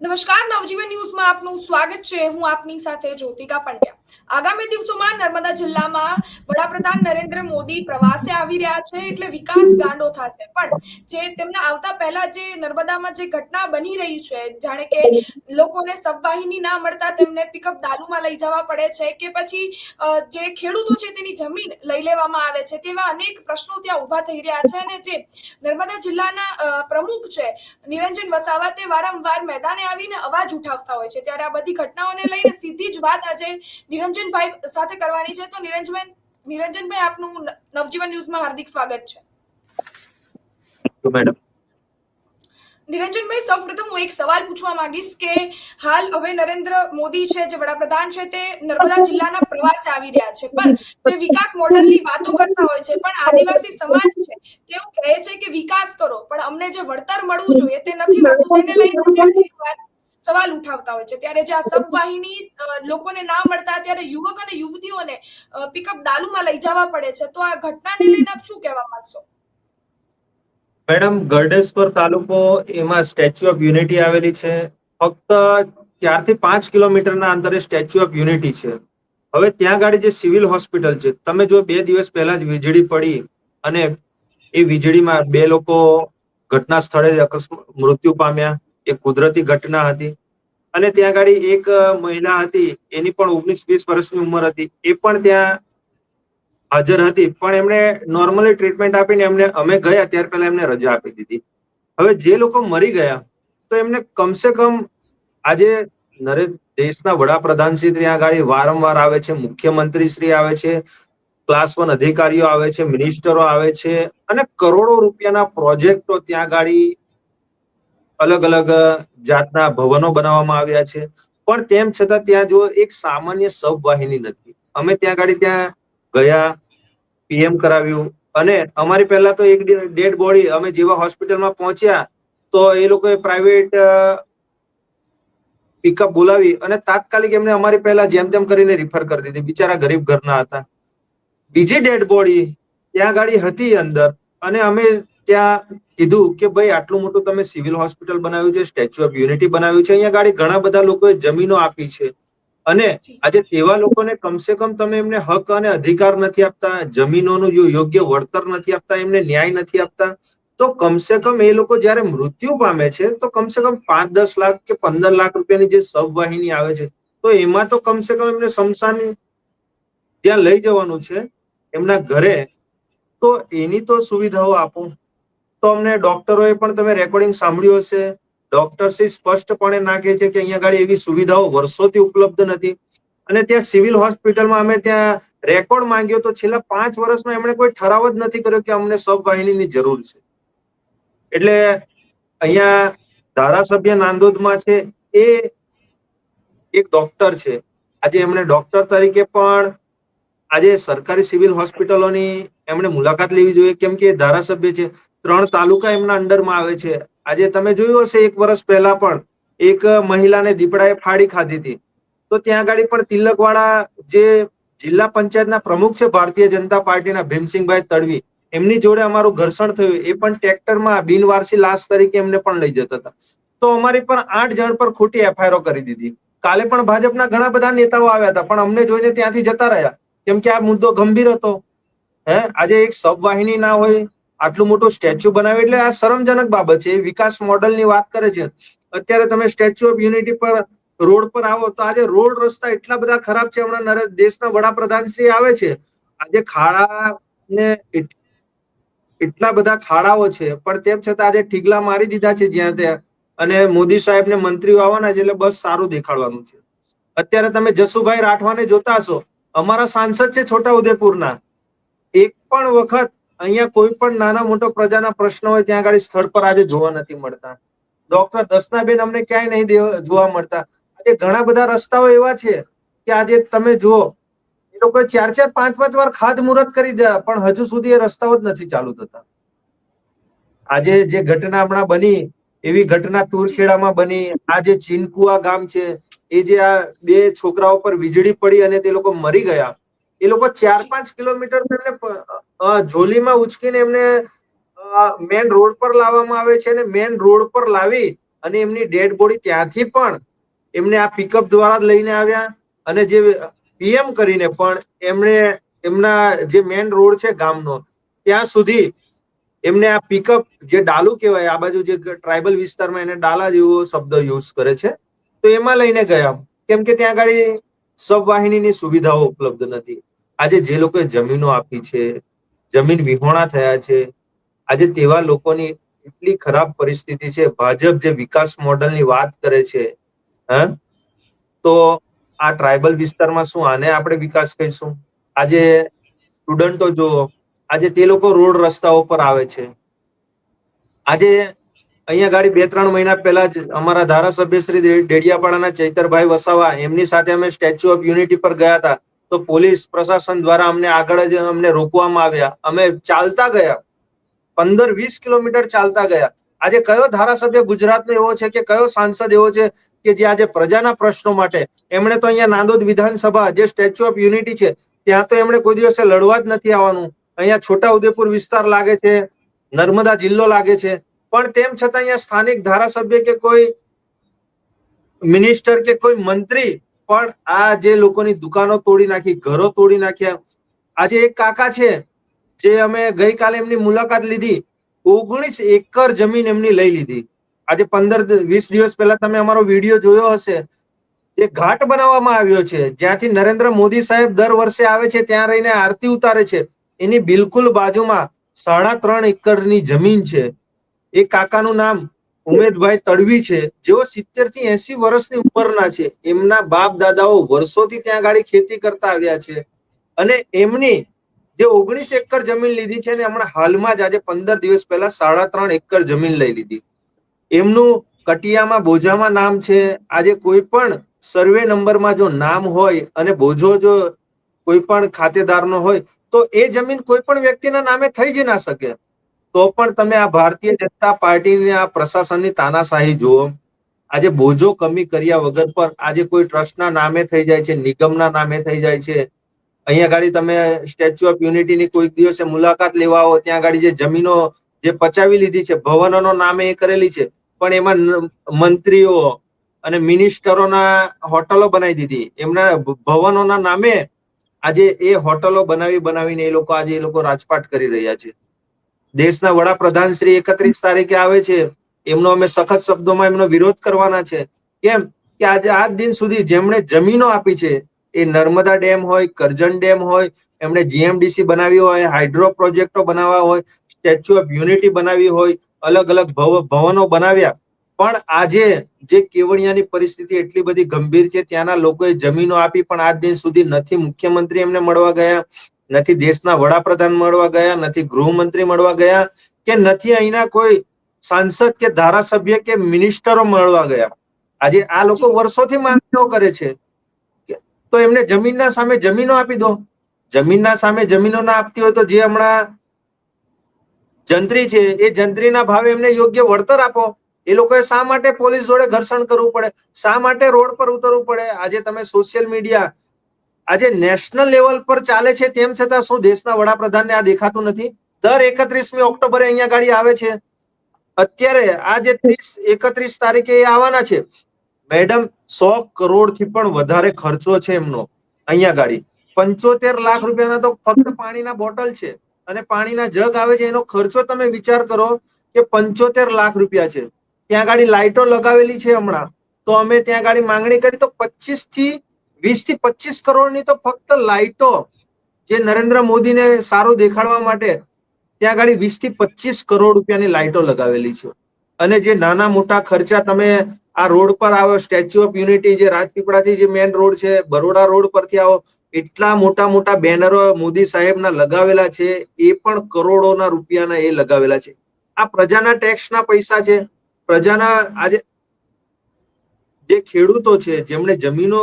નમસ્કાર નવજીવન ન્યૂઝમાં આપનું સ્વાગત છે। હું આપની સાથે જ્યોતિકા પંડ્યા। આગામી દિવસોમાં નર્મદા જિલ્લામાં વડાપ્રધાન નરેન્દ્ર મોદી પ્રવાસે આવી રહ્યા છે એટલે વિકાસ ગાંડો થશે। પણ જે તેમના આવતા પહેલા જે નર્મદામાં જે ઘટના બની રહી છે, જાણે કે લોકોને સબવાહિની ના મળતા તેમને પિકઅપ દાલુમાં લઈ જવા પડે છે કે પછી જે ખેડૂતો છે તેની જમીન લઈ લેવામાં આવે છે, તેવા અનેક પ્રશ્નો ત્યાં ઊભા થઈ રહ્યા છે। અને જે નર્મદા જિલ્લાના પ્રમુખ છે નિરંજન વસાવા, તે વારંવાર મેદાને આવીને અવાજ ઉઠાવતા હોય છે। ત્યારે આ બધી ઘટનાઓને લઈને સીધી જ વાત આજે નિરંજનભાઈ સાથે કરવાની છે। તો નિરંજનભાઈ, આપનું નવજીવન ન્યૂઝમાં હાર્દિક સ્વાગત છે। મેડમ, નિરંજનભાઈ, સૌપ્રથમ હું એક સવાલ પૂછવા માંગીશ કે હાલ હવે નરેન્દ્ર મોદી છે, જે વડાપ્રધાન છે, તે નર્મદા જિલ્લાના પ્રવાસે આવી રહ્યા છે, પણ તે વિકાસ મોડલની વાતો કરતા હોય છે, પણ આદિવાસી સમાજ છે તેઓ કહે છે કે વિકાસ કરો, પણ અમને જે વળતર મળવું જોઈએ તે નથી મળતું। તેને લઈને અનેકવાર સવાલ ઉઠાવતા હોય છે। ત્યારે જે આ સબવાહિની લોકોને ના મળતા ત્યારે યુવક અને યુવતીઓને પિકઅપ દાલુમાં લઈ જવા પડે છે, તો આ ઘટનાને લઈને આપ શું કહેવા માંગશો? મેડમ, ગરડેશ્વર તાલુકો, એમાં સ્ટેચ્યુ ઓફ યુનિટી આવેલી છે। ફક્ત 4 થી 5 કિલોમીટરના અંતરે સ્ટેચ્યુ ઓફ યુનિટી છે। હવે ત્યાં ગાડી જે સિવિલ હોસ્પિટલ છે, તમે જો 2 દિવસ પહેલા જ વીજળી પડી અને એ વીજળીમાં 2 લોકો ઘટના સ્થળે મૃત્યુ પામ્યા। એ કુદરતી ઘટના હતી। અને ત્યાં ગાડી એક મહિલા હતી, એની પણ 19-20 વર્ષની ઉંમર હતી, એ પણ ત્યાં હાજર હતી, પણ એમને નોર્મલી ટ્રીટમેન્ટ આપીને અમે ગયા ત્યાર પહેલા એમને રજા આપી દીધી। હવે જે લોકો મરી ગયા, તો એમને કમસે કમ આજે દેશના વડાપ્રધાન શ્રી ત્યાં આગળ વારંવાર આવે છે, મુખ્યમંત્રી શ્રી આવે છે, ક્લાસ 1 અધિકારીઓ આવે છે, મિનિસ્ટરો આવે છે, અને કરોડો રૂપિયાના પ્રોજેક્ટો ત્યાં ગાડી અલગ અલગ જાતના ભવનો બનાવવામાં આવ્યા છે। પણ તેમ છતાં ત્યાં જો એક સામાન્ય સબવાહિની નથી। અમે ત્યાં ગયા, પીએમ કરાવ્યું, અને અમારી પહેલા તો એક ડેડ બોડી અમે જેવા હોસ્પિટલમાં પહોંચ્યા તો એ લોકોએ પ્રાઇવેટ પિકઅપ બોલાવી અને તાત્કાલિક એમને અમારી પહેલા જેમ તેમ કરીને રિફર કરી દીધી। બિચારા ગરીબ ઘરના હતા। બીજી ડેડ બોડી ત્યાં ગાડી હતી અંદર, અને અમે ત્યાં કીધું કે ભાઈ, આટલું મોટું તમે સિવિલ હોસ્પિટલ બનાવ્યું છે, સ્ટેચ્યુ ઓફ યુનિટી બનાવ્યું છે, અહીંયા ગાડી ઘણા બધા લોકોએ જમીનો આપી છે, અને આજે તેવા લોકોને કમસે કમ તમે એમને હક અને અધિકાર નથી આપતા, જમીનોનું યોગ્ય વળતર નથી આપતા, એમને ન્યાય નથી આપતા, તો કમસે કમ એ લોકો જયારે મૃત્યુ પામે છે તો કમસે કમ 5-10 લાખ કે 15 લાખ રૂપિયાની જે સબવાહિની આવે છે, તો એમાં તો કમસે કમ એમને સ્મશાન જ્યાં લઈ જવાનું છે એમના ઘરે, તો એની તો સુવિધાઓ આપો। તો અમને ડોક્ટરોએ પણ, તમે રેકોર્ડિંગ સાંભળ્યું હશે, ડોક્ટરશ્રી સ્પષ્ટપણે ના કહે છે કે અહીંયા આગળ એવી સુવિધાઓ વર્ષોથી ઉપલબ્ધ નથી। અને ત્યાં સિવિલ હોસ્પિટલમાં અમે ત્યાં રેકોર્ડ માંગ્યો તો છેલ્લા 5 વર્ષમાં એમણે કોઈ ઠરાવ જ નથી કર્યો કે અમને સબવાહિનીની જરૂર છે। એટલે અહીંયા ધારાસભ્ય નાંદોદમાં છે, એ એક ડોક્ટર છે। આજે એમણે ડોક્ટર તરીકે પણ આજે સરકારી સિવિલ હોસ્પિટલોની એમણે મુલાકાત લેવી જોઈએ, કેમ કે ધારાસભ્ય છે। 3 તાલુકા એમના અંડરમાં આવે છે। આજે તમે જોયું હશે, 1 વર્ષ પહેલા પણ એક મહિલાને દીપડાએ ફાડી ખાધી હતી, તો ત્યાં આગળ પણ તિલકવાડા જે જિલ્લા પંચાયતના પ્રમુખ છે ભારતીય જનતા પાર્ટીના, ભીમસિંહભાઈ તડવી, એમની જોડે અમારું ઘર્ષણ થયું। એ પણ ટ્રેક્ટરમાં બિનવારસી લાશ તરીકે એમને પણ લઈ જતા હતા। તો અમારી પર 8 જણ પર ખોટી એફઆઈઆર કરી દીધી। કાલે પણ ભાજપના ઘણા બધા નેતાઓ આવ્યા હતા, પણ અમને જોઈને ત્યાંથી જતા રહ્યા, કેમ કે આ મુદ્દો ગંભીર હતો। આજે એક સબવાહિની ના હોય, આટલું મોટું સ્ટેચ્યુ બનાવે, એટલે આ શરમજનક બાબત છે। વિકાસ મોડલની વાત કરે છે। અત્યારે તમે સ્ટેચ્યુ ઓફ યુનિટી પર રોડ પર આવો તો આજે રોડ રસ્તા એટલા બધા ખરાબ છે। હમણાં દેશના વડાપ્રધાન શ્રી આવે છે, આજે ખાડા ને એટલા બધા ખાડાઓ છે, પણ તેમ છતાં આજે ઠીગલા મારી દીધા છે જ્યાં ત્યાં, અને મોદી સાહેબ ને મંત્રીઓ આવવાના છે એટલે બસ સારું દેખાડવાનું છે। અત્યારે તમે જસુભાઈ રાઠવાને જોતા હશો, અમારા સાંસદ છે છોટાઉદેપુરના, એક પણ વખત અહીંયા કોઈ પણ નાના મોટો પ્રજાના પ્રશ્ન હોય ત્યાં આગળ સ્થળ પર આજે જોવા નથી મળતા। ડોક્ટર દર્શનાબેન અમને ક્યાંય નહીં જોવા મળતા। આજે ઘણા બધા રસ્તાઓ એવા છે કે આજે તમે જુઓ, એ લોકો 4-4, 5-5 વાર ખાતમુહૂર્ત કરી દે, પણ હજુ સુધી એ રસ્તાઓ જ નથી ચાલુ થતા। આજે જે ઘટના હમણાં બની, એવી ઘટના તુરખેડામાં બની। આ જે ચીનકુવા ગામ છે, એ જે આ 2 છોકરાઓ પર વીજળી પડી અને તે લોકો મરી ગયા, એ લોકો 4-5 કિલોમીટર જોલીમાં ઉચકીને એમને મેન રોડ પર લાવવામાં આવે છે, અને મેન રોડ પર લાવી અને એમની ડેડ બોડી ત્યાંથી પણ એમને આ પિકઅપ દ્વારા લઈને આવ્યા, અને જે પીએમ કરીને પણ એમણે એમના જે મેન રોડ છે ગામનો ત્યાં સુધી એમને આ પિકઅપ, જે ડાલુ કહેવાય, આ બાજુ જે ટ્રાઇબલ વિસ્તારમાં એને ડાલા જેવો શબ્દ યુઝ કરે છે, તો એમાં લઈને ગયા. કેમ કે ત્યાં આગળ સબવાહિનીની સુવિધાઓ ઉપલબ્ધ નથી. આજે જે લોકોએ જમીનો આપી છે, જમીન વિહોણા થયા છે, આજે તેવા લોકોની એટલી ખરાબ પરિસ્થિતિ છે. ભાજપ જે વિકાસ મોડલની વાત કરે છે, હા, તો આ ટ્રાઇબલ વિસ્તારમાં શું આને આપણે વિકાસ કહીશું? આજે સ્ટુડન્ટો જો આજે તે લોકો રોડ રસ્તાઓ પર આવે છે. આજે અહીંયા ગાડી 2-3 મહિના પહેલા જ અમારા ધારાસભ્ય શ્રી ડેડિયાપાડાના ચૈતરભાઈ વસાવા, એમની સાથે અમે સ્ટેચ્યુ ઓફ યુનિટી પર ગયા હતા, તો પોલીસ પ્રશાસન દ્વારા અમને આગળ જ અમને રોકવામાં આવ્યા. અમે ચાલતા ગયા, 15-20 કિલોમીટર ચાલતા ગયા. આજે કયો ધારાસભ્ય ગુજરાતનો એવો છે કે કયો સાંસદ એવો છે કે જે આજે પ્રજાના પ્રશ્નો માટે, એમણે તો અહીંયા નાંદોદ વિધાનસભા જે સ્ટેચ્યુ ઓફ યુનિટી છે ત્યાં તો એમણે કોઈ દિવસે લડવા જ નથી આવવાનું. અહીંયા છોટાઉદેપુર વિસ્તાર લાગે છે, નર્મદા જિલ્લો લાગે છે, પણ તેમ છતાં અહીંયા સ્થાનિક ધારાસભ્ય કે કોઈ મિનિસ્ટર કે કોઈ મંત્રી પણ આ જે લોકોની દુકાનો તોડી નાખી, ઘરો તોડી નાખ્યા. આજે એક કાકા છે, જે અમે ગઈકાલે એમની મુલાકાત લીધી, 19 એકર જમીન એમની લઈ લીધી. આજે 15-20 દિવસ પહેલા તમે અમારો વિડીયો જોયો હશે, એ ઘાટ બનાવવામાં આવ્યો છે, જ્યાંથી નરેન્દ્ર મોદી સાહેબ દર વર્ષે આવે છે, ત્યાં રહીને આરતી ઉતારે છે. એની બિલકુલ બાજુમાં 3.5 એકરની જમીન છે. એ કાકાનું નામ ઉમેદભાઈ તડવી છે, જેઓ 70 થી 80 વર્ષની ઉંમરના છે. એમના બાપ દાદાઓ વર્ષોથી ત્યાં ગાડી ખેતી કરતા આવ્યા છે, અને એમની જે 19 એકર જમીન લીધી છે ને હમણાં હાલમાં જ આજે 15 દિવસ પહેલા 3.5 એકર જમીન લઈ લીધી. એમનું કટિયામાં બોજામાં નામ છે. આજે કોઈ પણ સર્વે નંબરમાં જો નામ હોય અને બોજો જો કોઈ પણ ખાતેદારનો હોય, તો એ જમીન કોઈ પણ વ્યક્તિના નામે થઈ જ ના શકે. તો પણ તમે આ ભારતીય જનતા પાર્ટીની આ પ્રશાસનની તાનાશાહી જુઓ. આજે બોજો કમી કર્યા વગર પર આજે કોઈ ટ્રસ્ટના નામે થઈ જાય છે, નિગમના નામે થઈ જાય છે. અહીંયા ગાડી તમે સ્ટેચ્યુ ઓફ યુનિટીની કોઈક દિવસે મુલાકાત લેવા આવો, ત્યાં ગાડી જે જમીનો જે પચાવી લીધી છે, ભવનોનો નામે એ કરેલી છે, પણ એમાં મંત્રીઓ અને મિનિસ્ટરોના હોટલો બનાવી દીધી. એમના ભવનોના નામે આજે એ હોટલો બનાવીને એ લોકો રાજપાટ કરી રહ્યા છે. દેશના વડાપ્રધાન શ્રી 31 તારીખે આવે છે, એમનો અમે સખત શબ્દોમાં એમનો વિરોધ કરવાના છે. કેમ કે આજે આજ દિન સુધી જેમણે જમીનો આપી છે, એ નર્મદા ડેમ હોય, કરજણ ડેમ હોય, એમણે જીએમડીસી બનાવી હોય, હાઇડ્રો પ્રોજેક્ટો બનાવવા હોય, સ્ટેચ્યુ ઓફ યુનિટી બનાવી હોય, અલગ અલગ ભવનો બનાવ્યા, પણ આજે જે કેવડિયાની પરિસ્થિતિ એટલી બધી ગંભીર છે, ત્યાંના લોકોએ જમીનો આપી, પણ આજ દિન સુધી નથી મુખ્યમંત્રી એમને મળવા ગયા, નથી દેશના વડાપ્રધાન મળવા ગયા, નથી ગૃહમંત્રી મળવા ગયા, કે નથી અહીંના કોઈ સાંસદ કે ધારાસભ્ય કે મિનિસ્ટરો મળવા ગયા. આજે આ લોકો વર્ષોથી માંગણીઓ કરે છે, તો એમને જમીનના સામે જમીનો આપી દો. જમીનના સામે જમીનો ના આપતી હોય તો જે હમણાં જંત્રી છે, એ જંત્રીના ભાવે એમને યોગ્ય વળતર આપો. એ લોકોએ શા માટે પોલીસ જોડે ઘર્ષણ કરવું પડે? શા માટે રોડ પર ઉતરવું પડે? આજે તમે સોશિયલ મીડિયા આજે નેશનલ લેવલ પર ચાલે છે, તેમ છતાં શું દેશના વડાપ્રધાનને આ દેખાતું નથી? દર 31મી ઓક્ટોબરે અહીંયા ગાડી આવે છે. અત્યારે આ જે 30-31 તારીખે એ આવવાના છે. મેડમ, 100 કરોડથી પણ વધારે ખર્ચો છે એમનો. અહીંયા ગાડી 75 લાખ રૂપિયાના તો ફક્ત પાણીના બોટલ છે, અને પાણીના જગ આવે છે, એનો ખર્ચો તમે વિચાર કરો કે 75 લાખ રૂપિયા છે. ત્યાં ગાડી લાઈટો લગાવેલી છે હમણાં, તો અમે ત્યાં ગાડી માંગણી કરી તો 20 થી 25 કરોડની તો ફક્ત લાઈટો, જે નરેન્દ્ર મોદીને સારું દેખાડવા માટે ત્યાં ગાડી 20 થી 25 કરોડ રૂપિયાની લાઈટો લગાવેલી છે. અને જે નાના મોટા ખર્ચા તમે આ રોડ પર આવો, સ્ટેચ્યુ ઓફ યુનિટી જે રાજપીપળાથી જે મેન રોડ છે, બરોડા રોડ પરથી આવો, એટલા મોટા મોટા બેનરો મોદી સાહેબના લગાવેલા છે, એ પણ કરોડોના રૂપિયાના એ લગાવેલા છે. આ પ્રજાના ટેક્સના પૈસા છે. પ્રજાના આજે જે ખેડૂતો છે, જેમણે જમીનો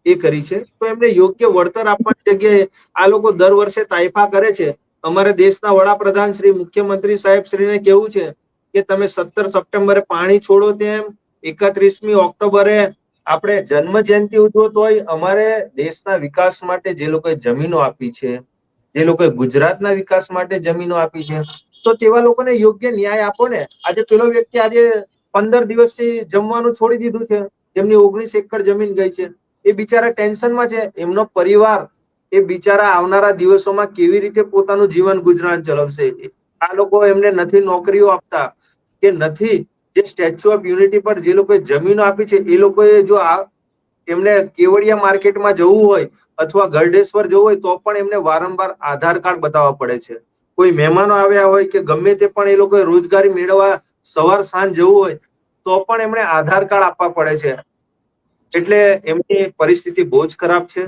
એ કરી છે, તો એમને યોગ્ય વળતર આપવાની જગ્યાએ આ લોકો દર વર્ષે તાઇફા કરે છે. અમારે દેશના વડાપ્રધાન શ્રી, મુખ્યમંત્રી સાહેબ શ્રીને કેવું છે કે તમે 17 સપ્ટેમ્બરે પાણી છોડો, તેમ 31મી ઓક્ટોબરે આપણે જન્મ જયંતિ ઉજવો, તોય અમારે દેશના વિકાસ માટે જે લોકોએ જમીનો આપી છે, જે લોકોએ ગુજરાતના વિકાસ માટે જમીનો આપી છે, તો તેવા લોકોને યોગ્ય ન્યાય આપો ને. આજે પેલો વ્યક્તિ આજે 15 દિવસથી જમવાનું છોડી દીધું છે, જેમની 19 એકર જમીન ગઈ છે, એ બિચારા ટેન્શનમાં છે. એમનો પરિવાર એ બિચારા આવનારા દિવસોમાં કેવી રીતે પોતાનું જીવન ગુજરાન ચલાવશે? આ લોકો એમને નથી નોકરીઓ આપતા કે નથી જે સ્ટેચ્યુ ઓફ યુનિટી પર જે લોકોએ જમીનો આપી છે, એ લોકોએ જો એમને કેવડિયા માર્કેટમાં જવું હોય અથવા ગરડેશ્વર જવું હોય તો પણ એમને વારંવાર આધાર કાર્ડ બતાવવા પડે છે. કોઈ મહેમાનો આવ્યા હોય કે ગમે તે પણ એ લોકોએ રોજગારી મેળવવા સવાર સાંજ જવું હોય તો પણ એમણે આધાર કાર્ડ આપવા પડે છે. જી એટલે એમની પરિસ્થિતિ બહુ જ ખરાબ છે.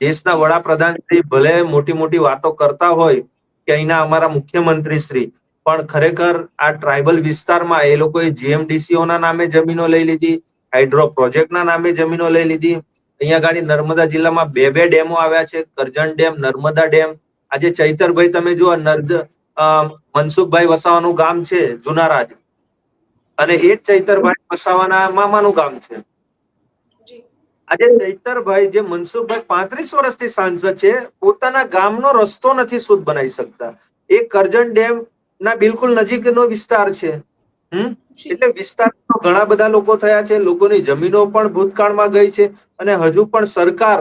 દેશના જી વડાપ્રધાન શ્રી ભલે મોટી મોટી વાતો કરતા હોય કે અહીંના અમારા મુખ્યમંત્રી શ્રી, પણ ખરેખર આ ટ્રાઇબલ વિસ્તારમાં એ લોકોએ જીએમડીસીઓ ના નામે જમીનો લઈ લીધી, હાઇડ્રો પ્રોજેક્ટના નામે જમીનો લઈ લીધી. અહીંયા ગાડી નર્મદા જિલ્લામાં બે ડેમો આવ્યા છે, કરજણ ડેમ, નર્મદા ડેમ. આજે ચૈતરભાઈ તમે જુઓ મનસુખભાઈ વસાવાનું ગામ છે જુનારાજ, અને જી એ જ ચૈતરભાઈ વસાવાના મામાનું ગામ છે. જી આજે ચૈતરભાઈ જે મનસુખભાઈ 35 વર્ષથી સાંસદ છે, પોતાના ગામનો રસ્તો નથી શુદ્ધ બનાવી શકતા. એ કરજણ ડેમ ના બિલકુલ નજીકનો વિસ્તાર છે. જી એટલે વિસ્તારમાં ઘણા બધા લોકો થયા છે, લોકોની જમીનો પણ ભૂતકાળમાં ગઈ છે, અને હજુ પણ સરકાર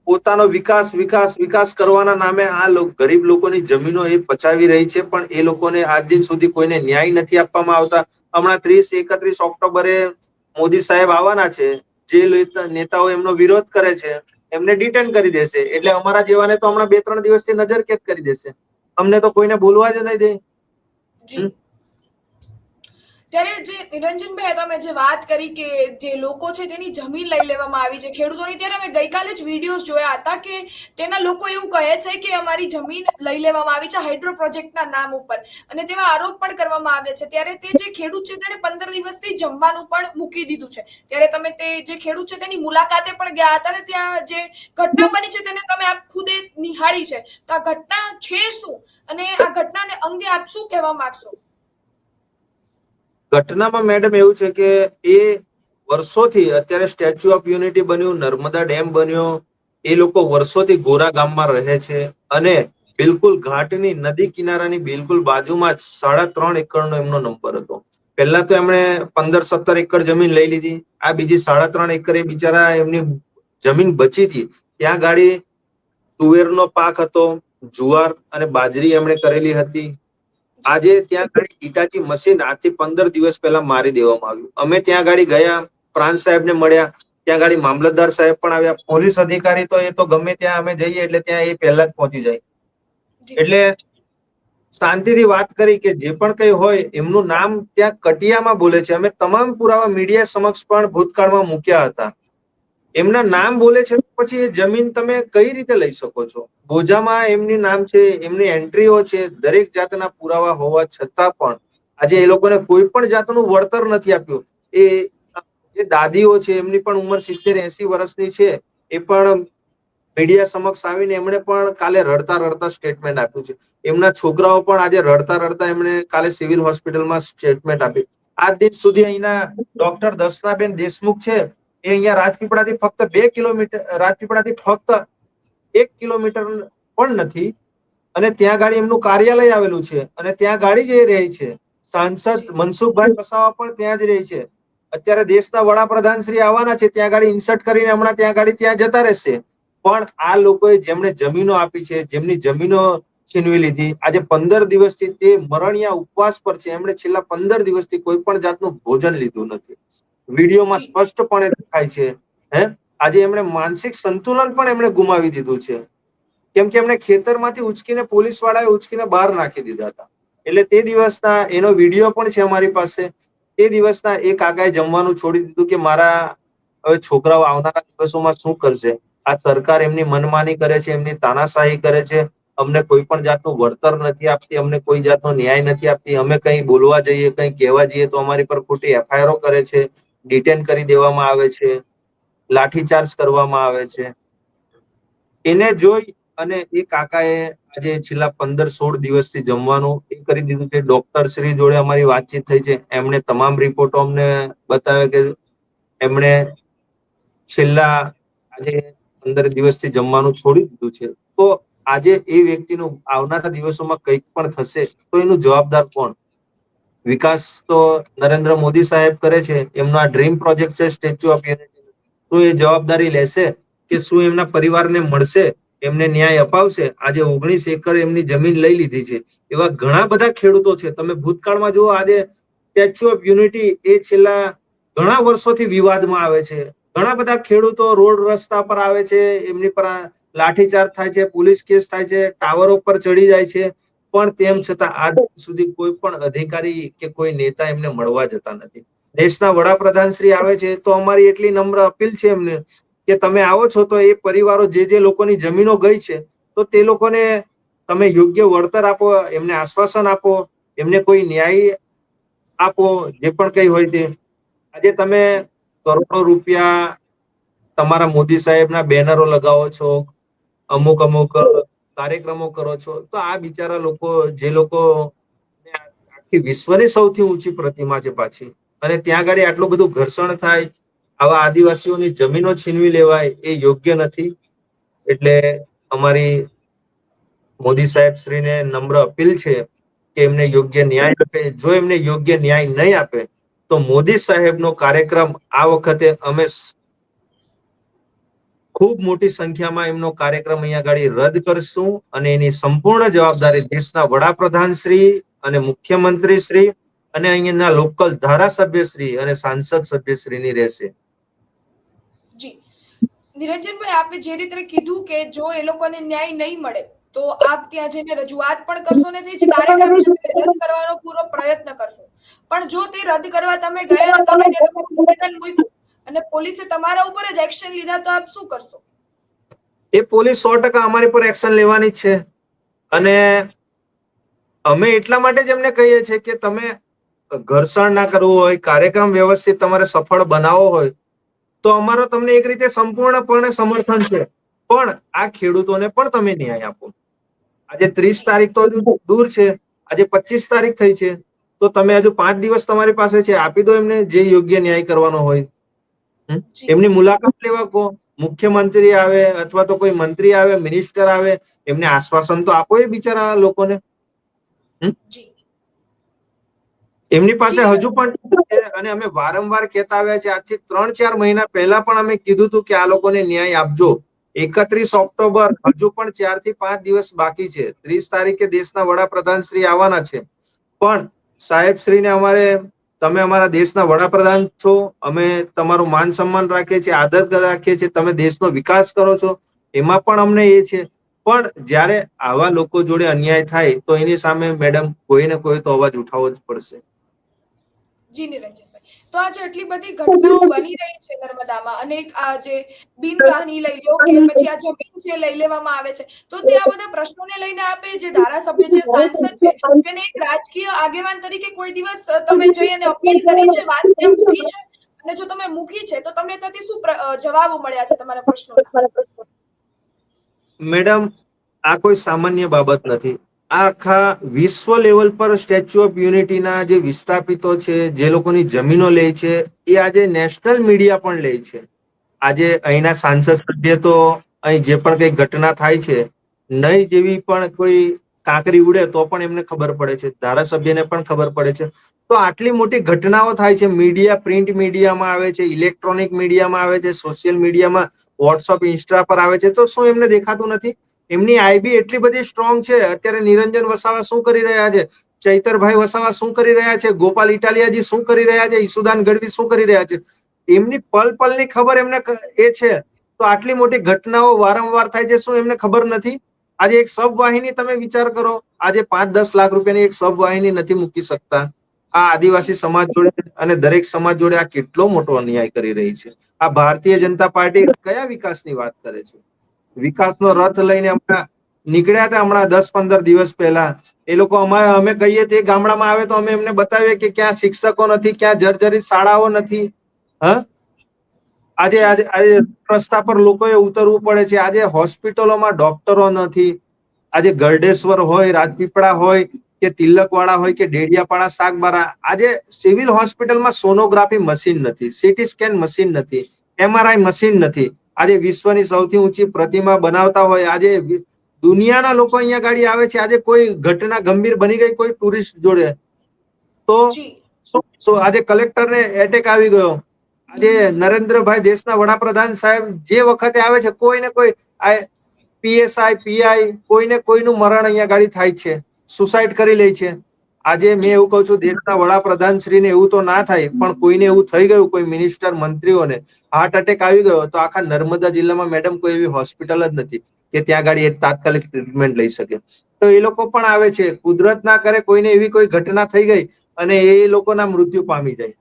પોતાનો વિકાસ વિકાસ વિકાસ કરવાના નામે આ ગરીબ લોકોની જમીનો એ પચાવી રહી છે, પણ એ લોકોને આજ દિન સુધી કોઈને ન્યાય નથી આપવામાં આવતા. હમણાં 30-31 ઓક્ટોબરે મોદી સાહેબ આવવાના છે. જે નેતાઓ એમનો વિરોધ કરે છે એમને ડિટેન કરી દેશે. એટલે અમારા જેવાને તો હમણાં 2-3 દિવસથી નજર કેદ કરી દેશે. અમને તો કોઈને બોલવા જ નહીં દે. જી ત્યારે જે નિરંજનભાઈ તમે જે વાત કરી કે જે લોકો છે તેની જમીન લઈ લેવામાં આવી છે ખેડૂતોની, ત્યારે અમે ગઈકાલે જ વિડીયોઝ જોયા હતા કે તેના લોકો એવું કહે છે કે અમારી જમીન લઈ લેવામાં આવી છે હાઇડ્રો પ્રોજેક્ટના નામ ઉપર, અને તેવા આરોપ પણ કરવામાં આવે છે. ત્યારે તે જે ખેડૂત છે તેણે 15 દિવસથી જમવાનું પણ મૂકી દીધું છે. ત્યારે તમે તે જે ખેડૂત છે તેની મુલાકાતે પણ ગયા હતા, ને ત્યાં જે ઘટના બની છે તેને તમે આપ ખુદે નિહાળી છે, તો આ ઘટના છે શું, અને આ ઘટનાને અંગે આપ શું કહેવા માંગશો? ઘટનામાં મેડમ એવું છે કે એ વર્ષોથી અત્યારે સ્ટેચ્યુ ઓફ યુનિટી બન્યું, નર્મદા ડેમ બન્યો, એ લોકો વર્ષોથી ગોરા ગામમાં રહે છે, અને બિલકુલ ઘાટની નદી કિનારાની બિલકુલ બાજુમાં જ 3.5 એકરનો એમનો નંબર હતો. પહેલા તો એમણે 15-17 એકર જમીન લઈ લીધી. આ બીજી 3.5 એકર એ બિચારા એમની જમીન બચી હતી, ત્યાં ગાડી તુવેરનો પાક હતો, જુવાર અને બાજરી એમણે કરેલી હતી. જી આજે ત્યાં ગાડી ઈટાચી મશીન આજથી 15 દિવસ પહેલા મારી દેવામાં આવ્યું. અમે ત્યાં ગાડી ગયા, પ્રાંત સાહેબને મળ્યા, ત્યાં ગાડી મામલતદાર સાહેબ પણ આવ્યા, પોલીસ અધિકારી તો એ તો ગમે ત્યાં અમે જઈએ એટલે ત્યાં એ પહેલા જ પહોંચી જાય. જી એટલે શાંતિથી વાત કરી કે જે પણ કઈ હોય એમનું નામ ત્યાં કટિયામાં બોલે છે. અમે તમામ પુરાવા મીડિયા સમક્ષ પણ ભૂતકાળમાં મૂક્યા હતા. એમના જી નામ બોલે છે, પછી એ જમીન તમે કઈ રીતે લઈ શકો છો? બોજામાં એમની નામ છે, એમની એન્ટ્રીઓ છે, દરેક જાતના પુરાવા હોવા છતાં પણ આજે એ લોકોને કોઈ પણ જાતનું વળતર નથી આપ્યું. એ જે દાદીઓ છે એમની પણ ઉંમર 70-80 વર્ષની છે, એ પણ મીડિયા સમક્ષ આવીને એમણે પણ કાલે રડતા રડતા સ્ટેટમેન્ટ આપ્યું છે. એમના છોકરાઓ પણ આજે રડતા રડતા એમણે કાલે સિવિલ હોસ્પિટલમાં સ્ટેટમેન્ટ આપ્યું. આજ દિન સુધી અહીંના ડોક્ટર દર્શનાબેન દેશમુખ છે, એ અહીંયા રાજપીપળાથી ફક્ત 2 કિલોમીટર, રાજપીપળાથી ફક્ત 1 કિલોમીટર પણ નથી, અને ત્યાં ગાડી એમનું કાર્યાલય આવેલું છે, અને ત્યાં ગાડી જ એ રહે છે. સાંસદ જી મનસુખભાઈ વસાવા પણ ત્યાં જ રહે છે. અત્યારે દેશના વડાપ્રધાન શ્રી આવવાના છે, ત્યાં ગાડી ઇન્સર્ટ કરીને હમણાં ત્યાં ગાડી ત્યાં જતા રહેશે. પણ આ લોકોએ જેમણે જમીનો આપી છે, જેમની જમીનો છીનવી લીધી, આજે 15 દિવસથી તે મરણિયા ઉપવાસ પર છે. એમણે છેલ્લા 15 દિવસથી કોઈ પણ જાતનું ભોજન લીધું નથી. વિડીયોમાં જી સ્પષ્ટપણે દેખાય છે. આજે એમણે માનસિક સંતુલન પણ એમણે ગુમાવી દીધું છે, કેમ કે એમણે ખેતરમાંથી ઉચકીને પોલીસ વાળાએ ઉચકીને બહાર નાખી દીધા હતા. એટલે તે દિવસના એનો વિડીયો પણ છે અમારી પાસે. તે દિવસના એક કાકાએ જમવાનું છોડી દીધું કે મારા હવે છોકરાઓ આવનારા દિવસોમાં શું કરશે? આ સરકાર એમની મનમાની કરે છે, એમની તાનાશાહી કરે છે. અમને કોઈ પણ જાતનું વળતર નથી આપતી, અમને કોઈ જાતનો ન્યાય નથી આપતી. અમે કઈ બોલવા જઈએ, કઈ કહેવા જઈએ તો અમારી પર ખોટી એફઆઈઆર કરે છે, ડિટેન કરી દેવામાં આવે છે, લાઠીચાર્જ કરવામાં આવે છે. એને જોઈ અને એ કાકાએ આજે છેલ્લા 15-16 દિવસથી જમવાનું એ કરી દીધું છે. ડોક્ટર શ્રી જોડે અમારી વાતચીત થઈ છે, એમણે તમામ રિપોર્ટો અમને બતાવ્યા કે એમણે છેલ્લા આજે 15 દિવસથી જમવાનું છોડી દીધું છે. તો આજે એ વ્યક્તિનું આવનારા દિવસોમાં કંઈક પણ થશે તો એનું જવાબદાર કોણ? વિકાસ તો નરેન્દ્ર મોદી સાહેબ કરે છે, એમનો આ ડ્રીમ પ્રોજેક્ટ છે સ્ટેચ્યુ ઓફ યુનિટી. શું એ જવાબદારી લેશે કે શું એમના પરિવારને મળશે, એમને ન્યાય અપાવશે? આજે 19 એકર એમની જમીન લઈ લીધી છે. એવા ઘણા બધા ખેડૂતો છે. તમે ભૂતકાળમાં જુઓ, આજે સ્ટેચ્યુ ઓફ યુનિટી એ છેલ્લા ઘણા વર્ષોથી વિવાદમાં આવે છે. ઘણા બધા ખેડૂતો રોડ રસ્તા પર આવે છે, એમની પર લાઠીચાર્જ થાય છે, પોલીસ કેસ થાય છે, ટાવરો પર ચડી જાય છે, પણ તેમ જી છતાં આજ સુધી કોઈ પણ અધિકારી કે કોઈ નેતા એમને મળવા જતા નથી. દેશના વડાપ્રધાન શ્રી આવે છે તો અમારી એટલી નમ્ર અપીલ છે એમને કે તમે આવો છો તો એ પરિવારો જે લોકોની જમીનો ગઈ છે તો તે લોકોને તમે યોગ્ય વળતર આપો, એમને આશ્વાસન આપો, એમને કોઈ ન્યાય આપો, જે પણ કઈ હોય તે. આજે તમે જી કરોડો રૂપિયા તમારા મોદી સાહેબના બેનરો લગાવો છો, જી અમુક અમુક કાર્યક્રમો કરો છો, તો આ બિચારા લોકો, જે લોકો આખી વિશ્વની સૌથી ઊંચી પ્રતિમા છે પાછી, અને ત્યાં આગળ આટલું બધું ઘર્ષણ થાય, આવા આદિવાસીઓની જમીનો છીનવી લેવાય, એ યોગ્ય નથી. એટલે અમારી મોદી સાહેબ શ્રીને નમ્ર અપીલ છે કે એમને જી યોગ્ય ન્યાય આપે. જો એમને યોગ્ય ન્યાય નહીં આપે તો મોદી સાહેબનો કાર્યક્રમ આ વખતે અમે ખૂબ મોટી સંખ્યામાં એમનો કાર્યક્રમ અહીંયા આગળ રદ કરશું, અને એની સંપૂર્ણ જવાબદારી દેશના વડાપ્રધાન શ્રી અને મુખ્યમંત્રી શ્રી અને અહીંના લોકલ ધારાસભ્ય શ્રી અને સાંસદ સભ્ય શ્રીની રહેશે. જી નિરંજનભાઈ, આપે જે રીતે કીધું કે જો એ લોકોને ન્યાય નહીં મળે તો આપ ત્યાં જઈને રજૂઆત પણ કરશો ને તે જે કાર્યક્રમ છે તે રદ કરવાનો પૂરો પ્રયત્ન કરશો. પણ જો તે રદ કરવા તમે ગયા અને તમે ત્યાં તમારું નિવેદન મૂક્યું અને પોલીસે તમારા ઉપર જ એક્શન લીધા, તો આપ શું કરશો? એ પોલીસ 100% અમારી પર એક્શન લેવાની જ છે. અને અમે એટલા માટે જ એમને કહીએ છીએ કે તમે ઘર્ષણ ના કરવું હોય, કાર્યક્રમ વ્યવસ્થિત તમારે સફળ બનાવવો હોય તો અમારો તમને એક રીતે સંપૂર્ણપણે સમર્થન છે. પણ આ ખેડૂતોને પણ તમે ન્યાય આપો. આજે 30 જી તારીખ તો હજુ દૂર છે, આજે 25 તારીખ થઈ છે, તો તમે હજુ 5 દિવસ તમારી પાસે છે, આપી દો એમને જે યોગ્ય ન્યાય કરવાનો હોય. જી એમની મુલાકાત લેવા કહો, મુખ્યમંત્રી આવે અથવા તો કોઈ મંત્રી આવે, મિનિસ્ટર આવે, એમને આશ્વાસન તો આપો એ બિચારા લોકોને. જી એમની પાસે જી હજુ પણ છે, અને અમે વારંવાર કહેતા આવ્યા છે. આજથી 3-4 મહિના પહેલા પણ અમે કીધું હતું કે આ લોકોને ન્યાય આપજો. 31 ઓક્ટોબર, હજુ પણ 4 થી 5 દિવસ બાકી છે. 30 તારીખે દેશના વડાપ્રધાન શ્રી આવવાના છે. પણ સાહેબ શ્રીને અમારે, તમે અમારા દેશના વડાપ્રધાન છો, અમે તમારું માન સન્માન રાખીએ છીએ, આદર રાખીએ છીએ, તમે દેશનો વિકાસ કરો છો, એમાં પણ અમને એ છે. પણ જ્યારે આવા લોકો જોડે અન્યાય થાય તો એની સામે મેડમ કોઈ ને કોઈ તો અવાજ ઉઠાવવો જ પડશે. જી નિરંજનભાઈ, તો આજે એટલી બધી ઘટનાઓ બની રહી છે નર્મદામાં, અને આ જે બિન કહાની લઈ લો કે પછી આ જમીન જે લઈ લેવામાં આવે છે, તો તે આ બધા પ્રશ્નોને લઈને આપે જે ધારાસભ્ય છે, સાંસદ છે, તેને એક રાજકીય આગેવાન તરીકે કોઈ દિવસ તમે જઈ અને અપીલ કરી છે, વાત ત્યાં મૂકી છે? અને જો તમે મૂકી છે તો તમને ત્યાંથી શું જવાબો મળ્યા છે તમારા પ્રશ્નોના? મેડમ, આ કોઈ સામાન્ય બાબત નથી. આ આખા વિશ્વ લેવલ પર સ્ટેચ્યુ ઓફ યુનિટીના જે વિસ્થાપિતો છે, જે લોકોની જમીનો લે છે, એ આજે નેશનલ મીડિયા પણ લે છે. આજે જી અહીંના સાંસદ સભ્ય તો અહીં જે પણ કઈ ઘટના થાય છે, નહીં જેવી પણ કોઈ કાંકરી ઉડે તો પણ એમને ખબર પડે છે, ધારાસભ્યને પણ ખબર પડે છે. તો આટલી મોટી ઘટનાઓ થાય છે, મીડિયા, પ્રિન્ટ મીડિયામાં આવે છે, ઇલેક્ટ્રોનિક મીડિયામાં આવે છે, સોશિયલ મીડિયામાં, વોટ્સઅપ, ઇન્સ્ટા પર આવે છે, તો શું એમને દેખાતું નથી? એમની આઈબી એટલી બધી સ્ટ્રોંગ છે. અત્યારે નિરંજન વસાવા શું કરી રહ્યા છે, ચૈતરભાઈ વસાવા શું કરી રહ્યા છે, ગોપાલ ઇટાલિયાજી શું કરી રહ્યા છે, ઈસુદાન ગઢવી શું કરી રહ્યા છે, એમની પલ પલની ખબર એમને એ છે. તો આટલી મોટી ઘટનાઓ વારંવાર થાય છે, શું એમને ખબર નથી? આજે એક સબ વાહિની તમે વિચાર કરો, આજે 5-10 લાખ રૂપિયાની એક સબ વાહિની નથી મૂકી શકતા. આ જી આદિવાસી સમાજ જોડે અને દરેક સમાજ જોડે આ કેટલો મોટો અન્યાય કરી રહી છે. આ ભારતીય જી જનતા પાર્ટી કયા વિકાસની વાત કરે છે? વિકાસનો જી રથ લઈને હમણાં નીકળ્યા હતા, હમણાં 10-15 દિવસ પહેલા. એ લોકો અમે કહીએ તે ગામડામાં આવે તો અમે એમને બતાવીએ કે ક્યાં શિક્ષકો નથી, ક્યાં જર્જરિત શાળાઓ નથી. હા, આજે જી આજે આજે રસ્તા પર લોકોએ ઉતરવું પડે છે. આજે હોસ્પિટલોમાં ડોક્ટરો નથી. આજે ગરડેશ્વર હોય, રાજપીપળા હોય કે તિલકવાડા હોય કે ડેડિયાપાડા, સાગબારા, આજે સિવિલ હોસ્પિટલમાં સોનોગ્રાફી મશીન નથી, સીટી સ્કેન મશીન નથી, MRI મશીન નથી. આજે વિશ્વની સૌથી ઊંચી પ્રતિમા બનાવતા હોય, આજે દુનિયાના લોકો અહીંયા ગાડી આવે છે. આજે કોઈ ઘટના ગંભીર બની ગઈ કોઈ ટુરિસ્ટ જોડે, તો જી આજે કલેક્ટરને એટેક આવી ગયો. આજે નરેન્દ્રભાઈ દેશના વડાપ્રધાન સાહેબ જે વખતે આવે છે કોઈને કોઈ પીએસઆઈ પીઆઈ કોઈને કોઈનું મરણ અહીંયા ગાડી થાય છે, સુસાઇડ કરી લે છે. આજે મેં જી એવું કહું છું દેશના વડાપ્રધાન શ્રીને એવું તો ના થાય, પણ કોઈને એવું થઈ ગયું, કોઈ મિનિસ્ટર મંત્રીઓને હાર્ટ એટેક આવી ગયો તો આખા નર્મદા જિલ્લામાં મેડમ કોઈ એવી હોસ્પિટલ જ નથી કે ત્યાં ગાડી તાત્કાલિક ટ્રીટમેન્ટ લઈ શકે. તો એ લોકો પણ આવે છે. કુદરત ના કરે કોઈને એવી કોઈ ઘટના થઈ ગઈ અને એ લોકોના મૃત્યુ પામી જાય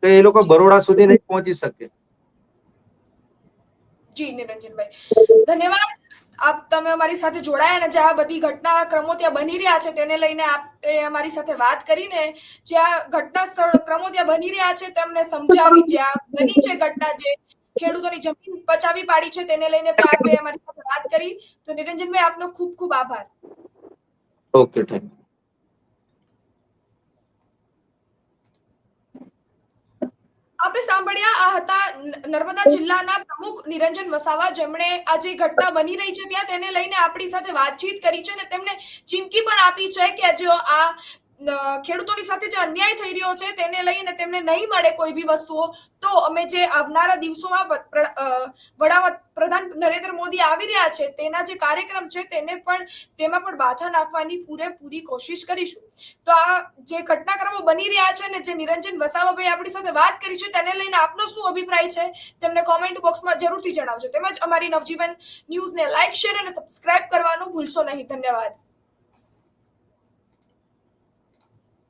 તો એ લોકો જી બરોડા સુધી નહીં પહોંચી શકે. જી નિરંજનભાઈ, ધન્યવાદ. તમે અમારી સાથે જોડાયા અને જે આ બધી ઘટનાક્રમો ત્યાં બની રહ્યા છે તેને લઈને આપે અમારી સાથે વાત કરીને જ્યાં ઘટના સ્થળ ક્રમો ત્યાં બની રહ્યા છે તેમને સમજાવી, જ્યાં બની છે ઘટના, જે ખેડૂતોની જમીન બચાવી પાડી છે તેને લઈને આપે અમારી સાથે વાત કરી. તો નિરંજનભાઈ, આપનો ખૂબ ખૂબ આભાર. Okay, thank you. આપે સાંભળ્યા, આ હતા નર્મદા જિલ્લાના પ્રમુખ નિરંજન વસાવા, જેમણે આ જે ઘટના બની રહી છે ત્યાં તેને લઈને આપણી સાથે વાતચીત કરી છે અને તેમને ચીમકી પણ આપી છે કે જો આ ખેડૂતોની સાથે જે અન્યાય થઈ રહ્યો છે તેને લઈને તેમને નહીં મળે કોઈ બી વસ્તુઓ, તો અમે જે આવનારા દિવસોમાં વડાપ્રધાન નરેન્દ્ર મોદી આવી રહ્યા છે તેના જે કાર્યક્રમ છે તેમાં પણ બાધા નાખવાની પૂરેપૂરી કોશિશ કરીશું. તો આ જે ઘટનાક્રમો બની રહ્યા છે અને જે નિરંજન વસાવાભાઈ આપણી સાથે વાત કરી છે તેને લઈને આપનો શું અભિપ્રાય છે તેમને કોમેન્ટ બોક્સમાં જરૂરથી જણાવજો. તેમજ અમારી નવજીવન ન્યૂઝને લાઇક, શેર અને સબસ્ક્રાઇબ કરવાનું ભૂલશો નહીં. ધન્યવાદ.